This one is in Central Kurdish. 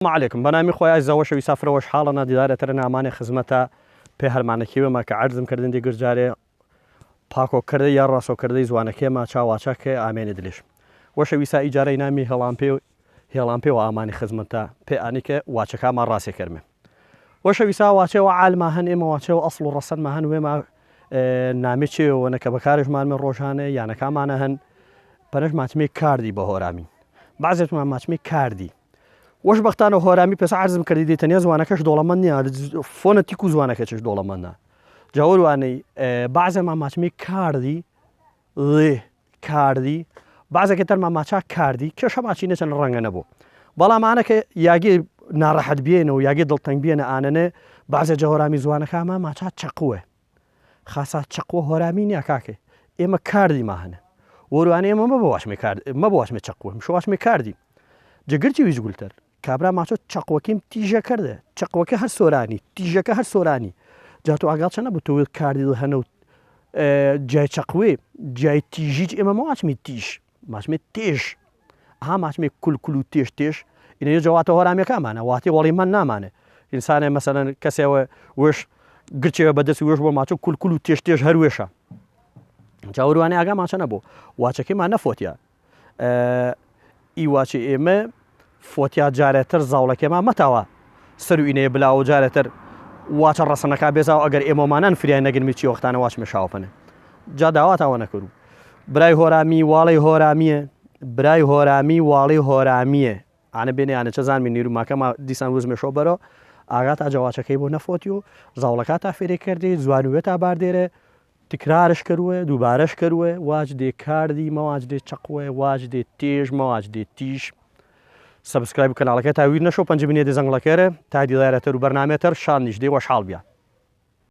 السلام عليكم بەنامی خۆی ئازەوەشە ویسافرەوەش حاڵە دیدارەتەرە نامانێ خزمەتە پێ هەرمانەکیوێمە کە عەرزم کردن دیگر جارێ پاکۆکردە یا ڕاستۆکردەی زوانەکێمە چاواچەکێ ئامێنێ دلێش وەشە ویسا ئیجارەی نامی هێڵام پێ و ئامانی خزمەتە پێ ئانیکە واچەکەمان ڕاستێ کردمێ وەشە ویسا واچەوە عالما هەن ئێمە واچەوە ئەسڵ و ڕەسەنمە هەن وێمە نامێ چێوەنە کە بەکارژمانمە ڕۆژانە یانەکانمانە هەن پەنەش ماچمێ کاردی بە هۆرامی بەعزێتمان ماچمێ کاردی وەش بەختانە هۆرامی پێسا عەرزم کردی دێتەنیا زوانەکەش دۆڵەمەند نییە فۆنە تیک و زوانەکەچش دۆڵەمەندە جاوەروانەی بەعزێمان ماچمێ کاردی لێ کاردی بەعزێکە تەرمان ماچا کاردی کێشە ماچی نەچەند ڕەنگە نەبوو بەڵامانەکە یاگێ ناڕەحەت بێنە و یاگێ دڵتەنگ بێنە ئانەنێ بەعزێ جە هۆرامی زوانەکەمان ماچا چەقووە خاسا چەقوە هۆرامی نییە کاکێ ئێمە کاردیما هەنە وەروانە ئێمە مە بە واشمێ چەقوە مشە واشمێ کاردی جگرتی ویش گولتر کابرا ماچۆ چەقوەکەیم تیژە کردە چەقوەکە هەر سۆرانی تیژەکە هەر سۆرانی جاتۆ ئاگات چە نەبوو تۆ کاردی هەنە و جای چەقوێ جای تیژیج ئێمە ماچمی تیژ ماچمێ تێژ ئەها ماچمێ کولکول و تێش تێش ئینە جەواتە هۆرامیەکانمانە واتی وەڵی من نامانێ ئینسانێ مەسەلەن کەسێوە وێش گرچێوە بەدەستی وێش بۆ ماچۆ کولکول و تێش تێش هەر وێشە جاوەروانێ ئاگا ماچە نەبوو واچەکەیمان نەفۆتیە ئیواچی ئێمە فۆتیا جارێتر زاوڵەکێمان مەتاوە سەر و ئینەیە بلاوە جارێتر واچە ڕەسەنەکە بێزاوە ئەگەر ئێمەمانان فریای نەگرمی چی وەختانە واشمە شاوپەنێ جا داواتاوە نەکرد برای هۆرامی واڵی هۆرامیە برای هۆرامی واڵی هۆرامیە ئانە بێنیانە چە زانمی نیروماکەمە دیسان وزمێشۆ بەرەوە ئاگات تا جەواچەکەی بۆ نەفۆتی و زاوڵەکە تا فێرێ کردی جوانوێت تا باردێرە تکرارش کردووە دووبارەش کردووە واج دێ کاردی مەواج دێ چەقوە واج دێ تێژ مەواج دێ تیش سبسکرایب کەناڵەکە تا ویر نەشۆ پەنج بنێ دێ زەنگڵەکەرە تا دیدارەتەر و بەرنامێتەر شان نیش دێ وەش حاڵ بیا